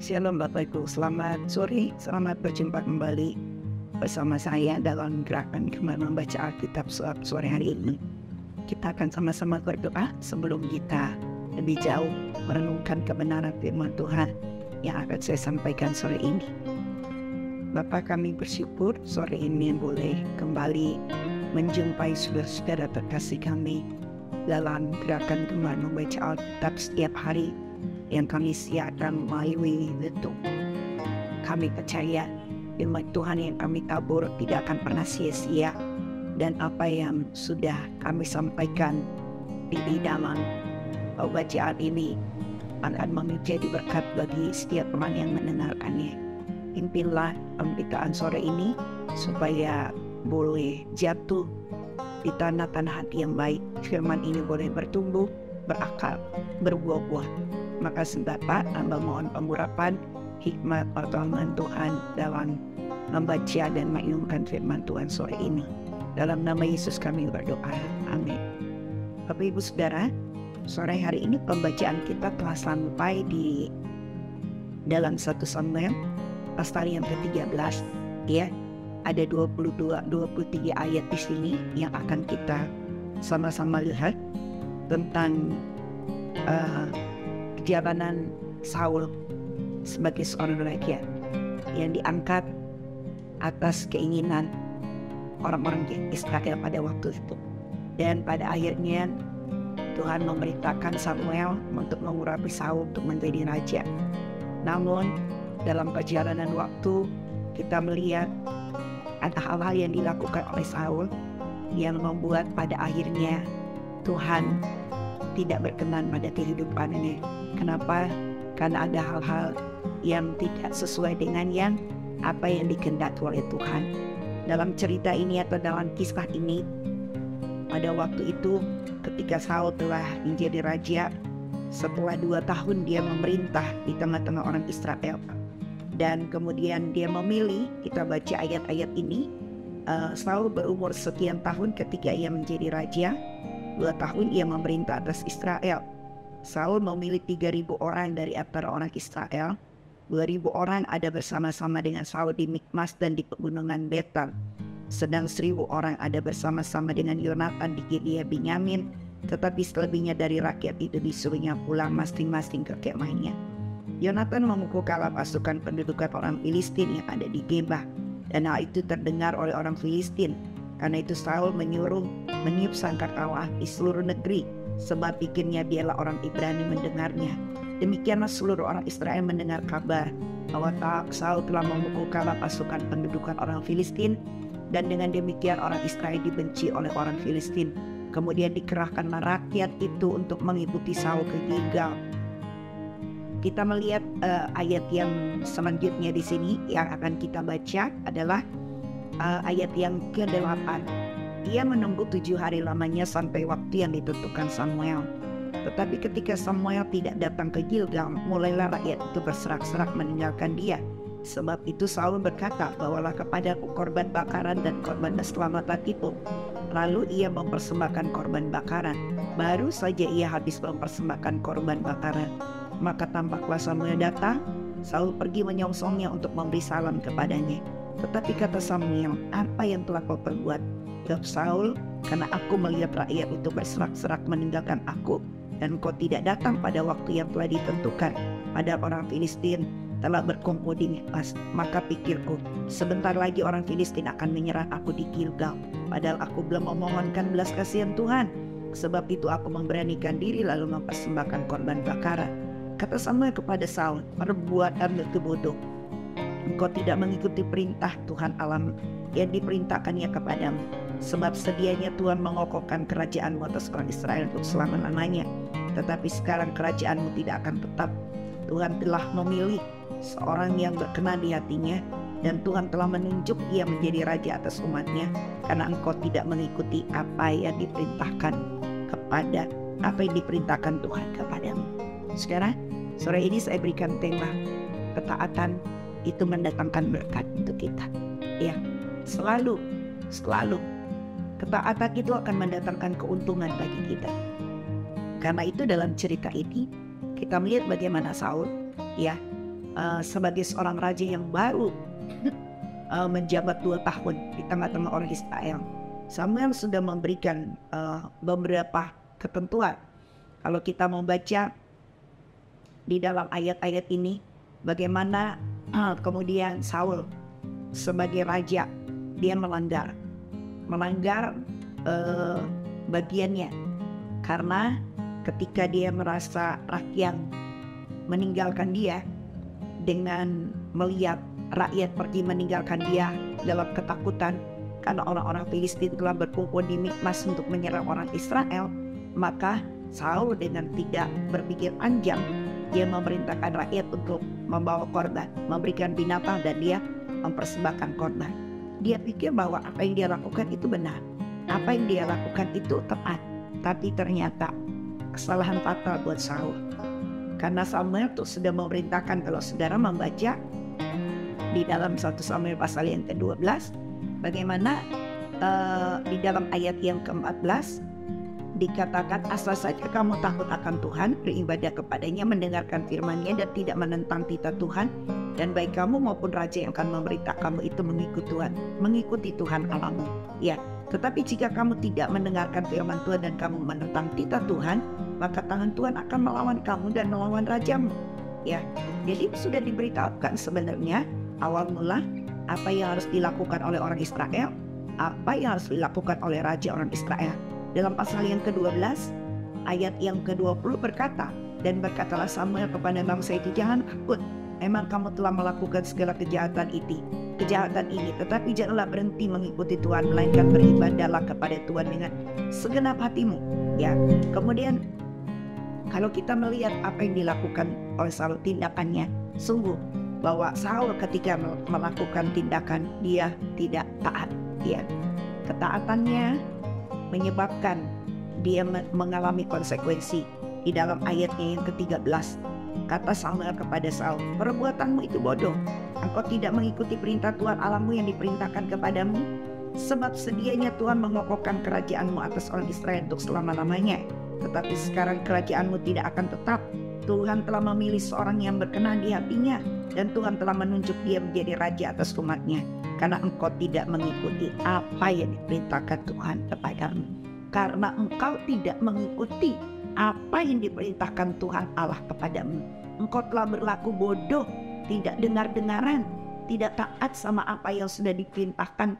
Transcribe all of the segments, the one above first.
Shalom Bapak Ibu, selamat sore, selamat berjumpa kembali bersama saya dalam gerakan Gembala Membaca Alkitab sore hari ini. Kita akan sama-sama berdoa sebelum kita lebih jauh merenungkan kebenaran firman Tuhan yang akan saya sampaikan sore ini. Bapak, kami bersyukur sore ini boleh kembali menjumpai saudara-saudara terkasih kami dalam gerakan Gembala Membaca Alkitab setiap hari yang kami siarkan melalui YouTube. Kami percaya firman Tuhan yang kami tabur tidak akan pernah sia-sia, dan apa yang sudah kami sampaikan di dalam bacaan ini akan menjadi berkat bagi setiap orang yang mendengarkannya. Pimpinlah pemberitaan sore ini supaya boleh jatuh di tanah-tanah hati yang baik. Firman ini boleh bertumbuh, berakar, berbuah-buah. Maka Bapak, hamba mohon pengurapan, hikmat, pertolongan Tuhan dalam membaca dan mengingatkan firman Tuhan sore ini. Dalam nama Yesus kami berdoa. Amin. Bapak Ibu Saudara, sore hari ini pembacaan kita telah sampai di dalam 1 Samuel pasal yang ke-13. Ya, ada 23 ayat di sini yang akan kita sama-sama lihat tentang perjalanan Saul sebagai seorang raja yang diangkat atas keinginan orang-orang Israel pada waktu itu. Dan pada akhirnya Tuhan memerintahkan Samuel untuk mengurapi Saul untuk menjadi raja. Namun dalam perjalanan waktu kita melihat ada hal-hal yang dilakukan oleh Saul yang membuat pada akhirnya Tuhan tidak berkenan pada kehidupannya. Kenapa? Karena ada hal-hal yang tidak sesuai dengan apa yang dikehendaki oleh Tuhan. Dalam cerita ini atau dalam kisah ini, pada waktu itu ketika Saul telah menjadi raja, setelah 2 tahun dia memerintah di tengah-tengah orang Israel, dan kemudian dia memilih, kita baca ayat-ayat ini, Saul berumur sekian tahun ketika ia menjadi raja. 2 tahun ia memerintah atas Israel. Saul memilih 3.000 orang dari antara orang Israel. 2.000 orang ada bersama-sama dengan Saul di Mikmas dan di pegunungan Betel. Sedang 1.000 orang ada bersama-sama dengan Yonatan di Gilead Benyamin. Tetapi selebihnya dari rakyat itu disuruhnya pulang masing-masing ke kemahnya. Yonatan memukul kalah pasukan pendudukan orang Filistin yang ada di Geba. Dan hal itu terdengar oleh orang Filistin. Karena itu Saul menyuruh meniup sangkakala di seluruh negeri, sebab pikirnya biarlah orang Ibrani mendengarnya. Demikianlah seluruh orang Israel mendengar kabar bahwa Saul telah memukul kalah pasukan pendudukan orang Filistin, dan dengan demikian orang Israel dibenci oleh orang Filistin. Kemudian dikerahkanlah rakyat itu untuk mengikuti Saul ke Gilgal. Kita melihat ayat yang selanjutnya di sini yang akan kita baca adalah ayat yang ke-8. Ia menunggu 7 hari lamanya sampai waktu yang ditentukan Samuel. Tetapi ketika Samuel tidak datang ke Gilgal, mulailah rakyat itu berserak-serak meninggalkan dia. Sebab itu Saul berkata, bawalah kepadaku korban bakaran dan korban keselamatan itu. Lalu ia mempersembahkan korban bakaran. Baru saja ia habis mempersembahkan korban bakaran, maka tampaklah Samuel datang. Saul pergi menyongsongnya untuk memberi salam kepadanya. Tetapi kata Samuel, apa yang telah kau perbuat? Jawab Saul, karena aku melihat rakyat itu berserak-serak meninggalkan aku, dan kau tidak datang pada waktu yang telah ditentukan. Padahal orang Filistin telah berkumpul di Mikmas. Maka pikirku, sebentar lagi orang Filistin akan menyerang aku di Gilgal. Padahal aku belum memohonkan belas kasihan Tuhan. Sebab itu aku memberanikan diri lalu mempersembahkan korban bakaran. Kata Samuel kepada Saul, perbuatan itu bodoh. Engkau tidak mengikuti perintah Tuhan Allah yang diperintahkannya kepadamu. Sebab sedianya Tuhan mengokohkan kerajaanmu atas orang Israel untuk selama-lamanya. Tetapi sekarang kerajaanmu tidak akan tetap. Tuhan telah memilih seorang yang berkenan di hatinya, dan Tuhan telah menunjuk ia menjadi raja atas umatnya, karena engkau tidak mengikuti apa yang diperintahkan Tuhan kepadamu. Sekarang sore ini saya berikan tema ketaatan itu mendatangkan berkat untuk kita. Ya, selalu ketaatan itu akan mendatangkan keuntungan bagi kita. Karena itu dalam cerita ini kita melihat bagaimana Saul, ya, sebagai seorang raja yang baru menjabat 2 tahun di tengah-tengah orang Israel. Samuel sudah memberikan beberapa ketentuan. Kalau kita membaca di dalam ayat-ayat ini, bagaimana kemudian Saul sebagai raja, dia melanggar bagiannya, karena ketika dia merasa rakyat meninggalkan dia, dengan melihat rakyat pergi meninggalkan dia dalam ketakutan karena orang-orang Filistin telah berkumpul di Mikmas untuk menyerang orang Israel, maka Saul dengan tidak berpikir panjang, dia memerintahkan rakyat untuk membawa korban, memberikan binatang, dan dia mempersembahkan korban. Dia pikir bahwa apa yang dia lakukan itu benar, apa yang dia lakukan itu tepat. Tapi ternyata kesalahan fatal buat Saul, karena Samuel tuh sudah memerintahkan. Kalau saudara membaca di dalam 1 Samuel pasal yang ke-12, bagaimana di dalam ayat yang ke-14 dikatakan, asal saja kamu takut akan Tuhan, beribadah kepadanya, mendengarkan firman-Nya, dan tidak menentang titah Tuhan, dan baik kamu maupun raja yang akan memerintah kamu itu mengikuti Tuhan Allahmu. Ya, tetapi jika kamu tidak mendengarkan firman Tuhan dan kamu menentang titah Tuhan, maka tangan Tuhan akan melawan kamu dan melawan rajamu. Ya, jadi sudah diberitahukan sebenarnya awal mula apa yang harus dilakukan oleh orang Israel, apa yang harus dilakukan oleh raja orang Israel. Dalam pasal yang ke-12 ayat yang ke-20 berkata, dan berkatalah Samuel kepada bangsa itu, jangan takut, memang kamu telah melakukan segala kejahatan ini, tetapi janganlah berhenti mengikuti Tuhan, melainkan beribadahlah kepada Tuhan dengan segenap hatimu. Ya, kemudian kalau kita melihat apa yang dilakukan oleh Saul, tindakannya, sungguh bahwa Saul ketika melakukan tindakan, dia tidak taat. Ya, ketaatannya menyebabkan dia mengalami konsekuensi. Di dalam ayatnya yang ke-13, kata Samuel kepada Saul, perbuatanmu itu bodoh, engkau tidak mengikuti perintah Tuhan Allahmu yang diperintahkan kepadamu, sebab sedianya Tuhan mengokohkan kerajaanmu atas orang Israel untuk selama-lamanya. Tetapi sekarang kerajaanmu tidak akan tetap. Tuhan telah memilih seorang yang berkenan di hatinya, dan Tuhan telah menunjuk dia menjadi raja atas umatnya, karena engkau tidak mengikuti apa yang diperintahkan Tuhan kepadamu. Karena engkau tidak mengikuti apa yang diperintahkan Tuhan Allah kepadamu, engkau telah berlaku bodoh, tidak dengar-dengaran, tidak taat sama apa yang sudah diperintahkan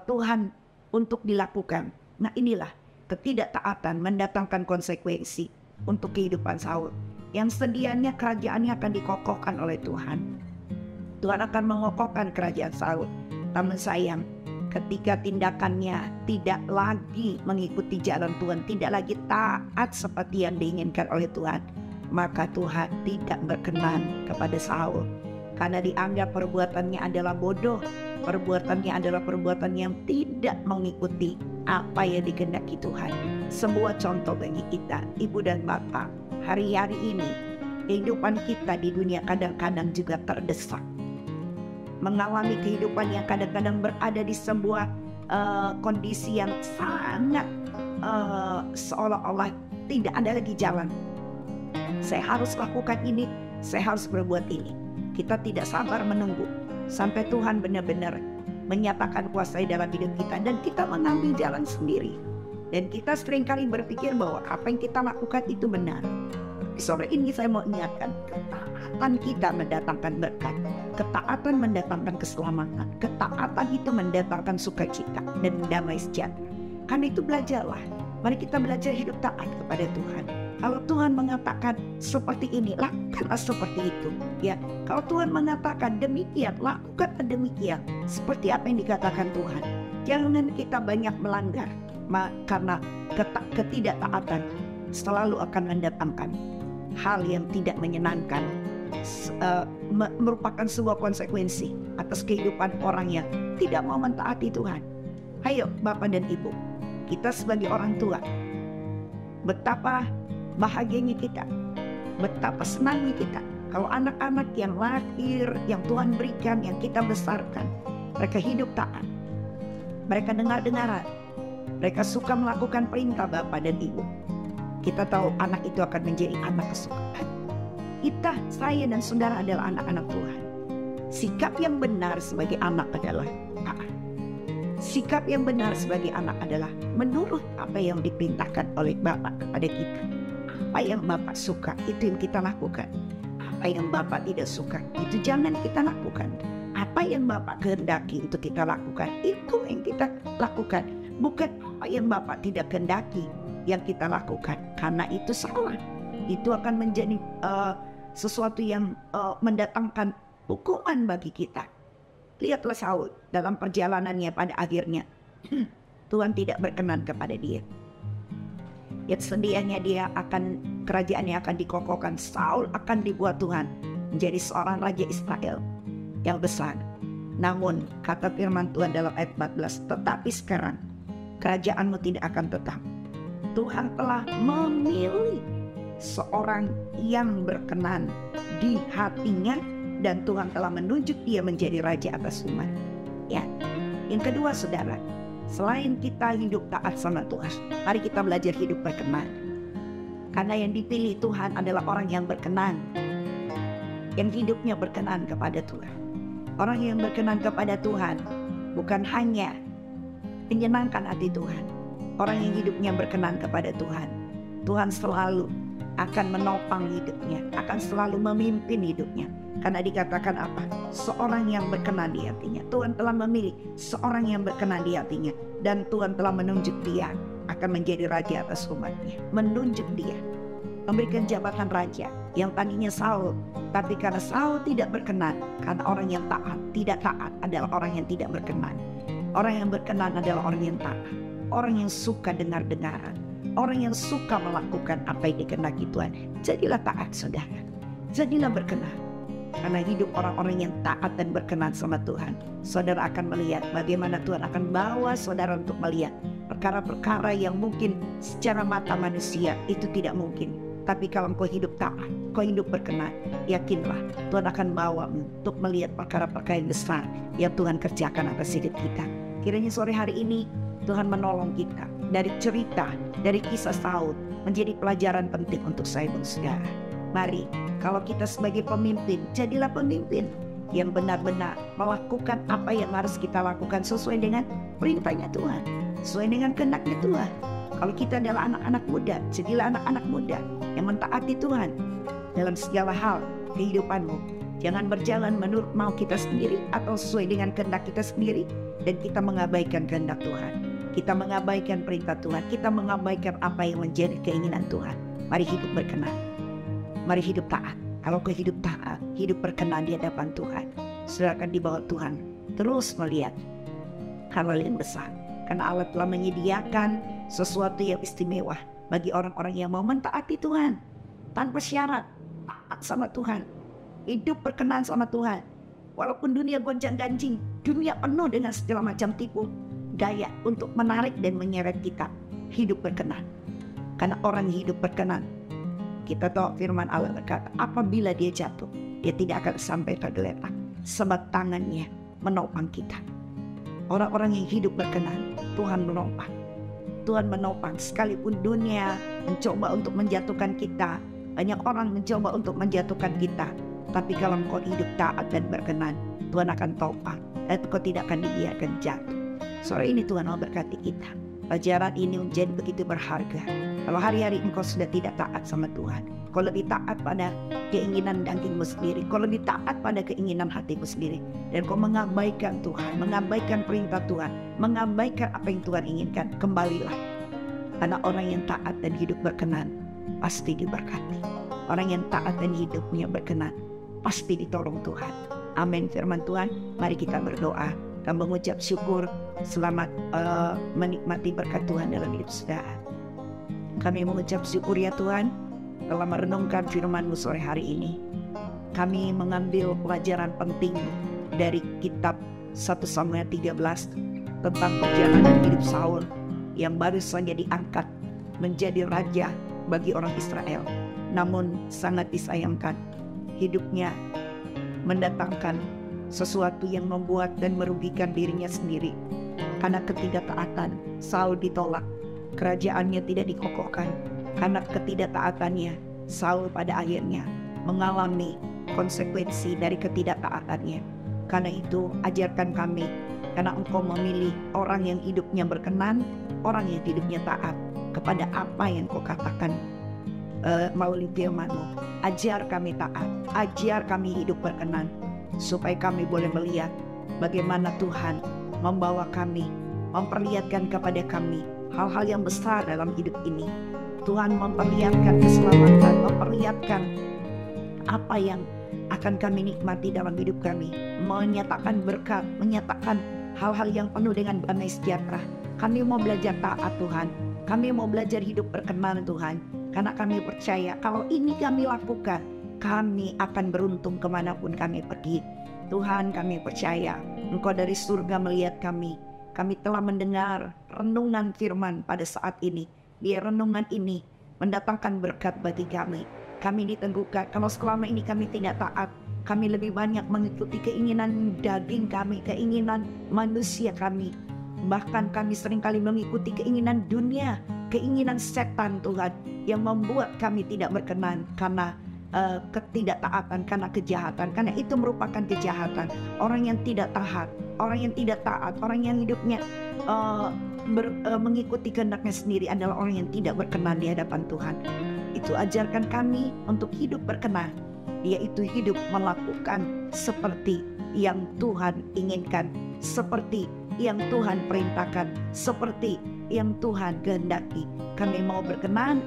Tuhan untuk dilakukan. Nah, inilah ketidaktaatan mendatangkan konsekuensi untuk kehidupan Saul, yang sedianya kerajaannya akan dikokohkan oleh Tuhan. Tuhan akan mengokohkan kerajaan Saul. Namun sayang, ketika tindakannya tidak lagi mengikuti jalan Tuhan, tidak lagi taat seperti yang diinginkan oleh Tuhan, maka Tuhan tidak berkenan kepada Saul, karena dianggap perbuatannya adalah bodoh, perbuatannya adalah perbuatan yang tidak mengikuti apa yang dikehendaki Tuhan. Sebuah contoh bagi kita, ibu dan bapak, hari-hari ini kehidupan kita di dunia kadang-kadang juga terdesak, mengalami kehidupan yang kadang-kadang berada di sebuah kondisi yang sangat seolah-olah tidak ada lagi jalan. Saya harus lakukan ini, saya harus berbuat ini. Kita tidak sabar menunggu sampai Tuhan benar-benar menyatakan kuasa dalam hidup kita, dan kita mengambil jalan sendiri. Dan kita seringkali berpikir bahwa apa yang kita lakukan itu benar. Sore ini saya mau ingatkan, ketaatan kita mendatangkan berkat, ketaatan mendatangkan keselamatan, ketaatan itu mendatangkan sukacita dan damai sejahtera. Karena itu belajarlah, mari kita belajar hidup taat kepada Tuhan. Kalau Tuhan mengatakan seperti ini, lakukanlah seperti itu. Ya, kalau Tuhan mengatakan demikian, lakukanlah demikian, seperti apa yang dikatakan Tuhan. Jangan kita banyak melanggar, karena ketidaktaatan selalu akan mendatangkan hal yang tidak menyenangkan, merupakan sebuah konsekuensi atas kehidupan orang yang tidak mau mentaati Tuhan. Ayo Bapak dan Ibu, kita sebagai orang tua, betapa bahagianya kita, betapa senangnya kita kalau anak-anak yang lahir, yang Tuhan berikan, yang kita besarkan, mereka hidup taat, mereka dengar-dengaran, mereka suka melakukan perintah Bapak dan Ibu. Kita tahu anak itu akan menjadi anak kesukaan. Kita, saya dan saudara adalah anak-anak Tuhan. Sikap yang benar sebagai anak adalah taat. Sikap yang benar sebagai anak adalah menurut apa yang diperintahkan oleh Bapa kepada kita. Apa yang Bapa suka, itu yang kita lakukan. Apa yang Bapa tidak suka, itu jangan kita lakukan. Apa yang Bapa kehendaki untuk kita lakukan, itu yang kita lakukan. Bukan apa yang Bapa tidak kehendaki yang kita lakukan, karena itu salah. Itu akan menjadi sesuatu yang mendatangkan hukuman bagi kita. Lihatlah Saul dalam perjalanannya, pada akhirnya Tuhan tidak berkenan kepada dia. Ya, sedianya dia akan, kerajaannya akan dikokohkan. Saul akan dibuat Tuhan menjadi seorang raja Israel yang besar. Namun kata firman Tuhan dalam ayat 14, tetapi sekarang kerajaanmu tidak akan tetap. Tuhan telah memilih seorang yang berkenan di hatinya, dan Tuhan telah menunjuk dia menjadi raja atas umat. Ya, yang kedua saudara, selain kita hidup taat sama Tuhan, mari kita belajar hidup berkenan. Karena yang dipilih Tuhan adalah orang yang berkenan, yang hidupnya berkenan kepada Tuhan. Orang yang berkenan kepada Tuhan bukan hanya menyenangkan hati Tuhan. Orang yang hidupnya berkenan kepada Tuhan, Tuhan selalu akan menopang hidupnya, akan selalu memimpin hidupnya. Karena dikatakan apa? Seorang yang berkenan di hatinya. Tuhan telah memilih seorang yang berkenan di hatinya, dan Tuhan telah menunjuk dia akan menjadi raja atas umatnya. Menunjuk dia, memberikan jabatan raja yang tadinya Saul, tapi karena Saul tidak berkenan, karena orang yang taat, tidak taat adalah orang yang tidak berkenan. Orang yang berkenan adalah orang yang taat, orang yang suka dengar-dengaran, orang yang suka melakukan apa yang dikehendaki Tuhan. Jadilah taat saudara, jadilah berkenan. Karena hidup orang-orang yang taat dan berkenan sama Tuhan, saudara akan melihat bagaimana Tuhan akan bawa saudara untuk melihat perkara-perkara yang mungkin secara mata manusia itu tidak mungkin. Tapi kalau kau hidup taat, kau hidup berkenan, yakinlah Tuhan akan bawa untuk melihat perkara-perkara yang besar yang Tuhan kerjakan atas hidup kita. Kiranya sore hari ini Tuhan menolong kita dari cerita, dari kisah Saul menjadi pelajaran penting untuk saya dan saudara. Mari, kalau kita sebagai pemimpin, jadilah pemimpin yang benar-benar melakukan apa yang harus kita lakukan sesuai dengan perintahnya Tuhan, sesuai dengan kehendaknya Tuhan. Kalau kita adalah anak-anak muda, jadilah anak-anak muda yang mentaati Tuhan dalam segala hal kehidupanmu. Jangan berjalan menurut mau kita sendiri atau sesuai dengan kehendak kita sendiri, dan kita mengabaikan kehendak Tuhan. Kita mengabaikan perintah Tuhan, kita mengabaikan apa yang menjadi keinginan Tuhan. Mari hidup berkenan, mari hidup taat. Kalau kau hidup taat, hidup berkenan di hadapan Tuhan, saudara akan dibawa Tuhan terus melihat hal-hal yang besar. Karena Allah telah menyediakan sesuatu yang istimewa bagi orang-orang yang mau mentaati Tuhan tanpa syarat, taat sama Tuhan, hidup berkenan sama Tuhan. Walaupun dunia gonjang-ganjing, dunia penuh dengan segala macam tipu daya untuk menarik dan menyeret kita, hidup berkenan. Karena orang hidup berkenan, kita tahu firman Allah berkata, apabila dia jatuh, dia tidak akan sampai tergeletak, sebab tangannya menopang kita. Orang-orang yang hidup berkenan, Tuhan menopang. Tuhan menopang sekalipun dunia mencoba untuk menjatuhkan kita. Banyak orang mencoba untuk menjatuhkan kita. Tapi kalau kau hidup taat dan berkenan, Tuhan akan topang dan kau tidak akan dibiarkan jatuh. Sore ini Tuhan mau berkati kita. Pelajaran ini menjadi begitu berharga. Kalau hari-hari engkau sudah tidak taat sama Tuhan, kau lebih taat pada keinginan dagingmu sendiri, kau lebih taat pada keinginan hatimu sendiri, dan kau mengabaikan Tuhan, mengabaikan perintah Tuhan, mengabaikan apa yang Tuhan inginkan, kembalilah. Karena orang yang taat dan hidup berkenan pasti diberkati. Orang yang taat dan hidupnya berkenan pasti ditolong Tuhan. Amin firman Tuhan. Mari kita berdoa dan mengucap syukur. Selamat menikmati berkat Tuhan dalam hidup saudara. Kami mengucap syukur ya Tuhan telah merenungkan firman-Mu sore hari ini. Kami mengambil pelajaran penting dari kitab 1 Samuel 13 tentang perjalanan hidup Saul yang baru saja diangkat menjadi raja bagi orang Israel. Namun sangat disayangkan, hidupnya mendatangkan sesuatu yang membuat dan merugikan dirinya sendiri. Karena ketidaktaatan, Saul ditolak, kerajaannya tidak dikokohkan. Karena ketidaktaatannya, Saul pada akhirnya mengalami konsekuensi dari ketidaktaatannya. Karena itu ajarkan kami, karena Engkau memilih orang yang hidupnya berkenan, orang yang hidupnya taat kepada apa yang Kau katakan melalui firman-Mu. Ajar kami taat, ajar kami hidup berkenan, supaya kami boleh melihat bagaimana Tuhan membawa kami, memperlihatkan kepada kami hal-hal yang besar dalam hidup ini. Tuhan memperlihatkan keselamatan, memperlihatkan apa yang akan kami nikmati dalam hidup kami, menyatakan berkat, menyatakan hal-hal yang penuh dengan damai sejahtera. Kami mau belajar taat Tuhan, kami mau belajar hidup berkenan Tuhan, karena kami percaya kalau ini kami lakukan, kami akan beruntung kemanapun kami pergi. Tuhan, kami percaya Engkau dari surga melihat kami. Kami telah mendengar renungan firman pada saat ini. Biar renungan ini mendatangkan berkat bagi kami. Kami diteguhkan kalau selama ini kami tidak taat, kami lebih banyak mengikuti keinginan daging kami, keinginan manusia kami. Bahkan kami seringkali mengikuti keinginan dunia, keinginan setan Tuhan, yang membuat kami tidak berkenan karena ketidaktaatan, karena kejahatan. Karena itu merupakan kejahatan. Orang yang tidak taat, orang yang tidak taat, orang yang hidupnya mengikuti kehendaknya sendiri adalah orang yang tidak berkenan di hadapan Tuhan. Itu ajarkan kami untuk hidup berkenan, yaitu hidup melakukan seperti yang Tuhan inginkan, seperti yang Tuhan perintahkan, seperti yang Tuhan kehendaki. Kami mau berkenan,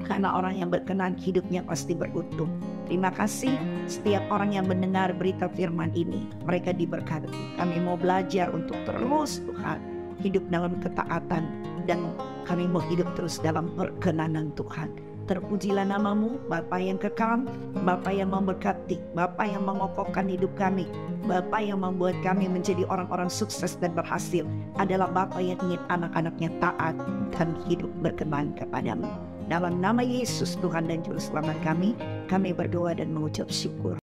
karena orang yang berkenan hidupnya pasti beruntung. Terima kasih setiap orang yang mendengar berita firman ini, mereka diberkati. Kami mau belajar untuk terus Tuhan hidup dalam ketaatan, dan kami mau hidup terus dalam perkenanan Tuhan. Terpujilah nama-Mu, Bapa yang kekal, Bapa yang memberkati, Bapa yang mengokohkan hidup kami, Bapa yang membuat kami menjadi orang-orang sukses dan berhasil. Adalah Bapa yang ingin anak-anaknya taat dan hidup berkenan kepada-Mu. Dalam nama Yesus Tuhan dan Juru Selamat kami berdoa dan mengucap syukur.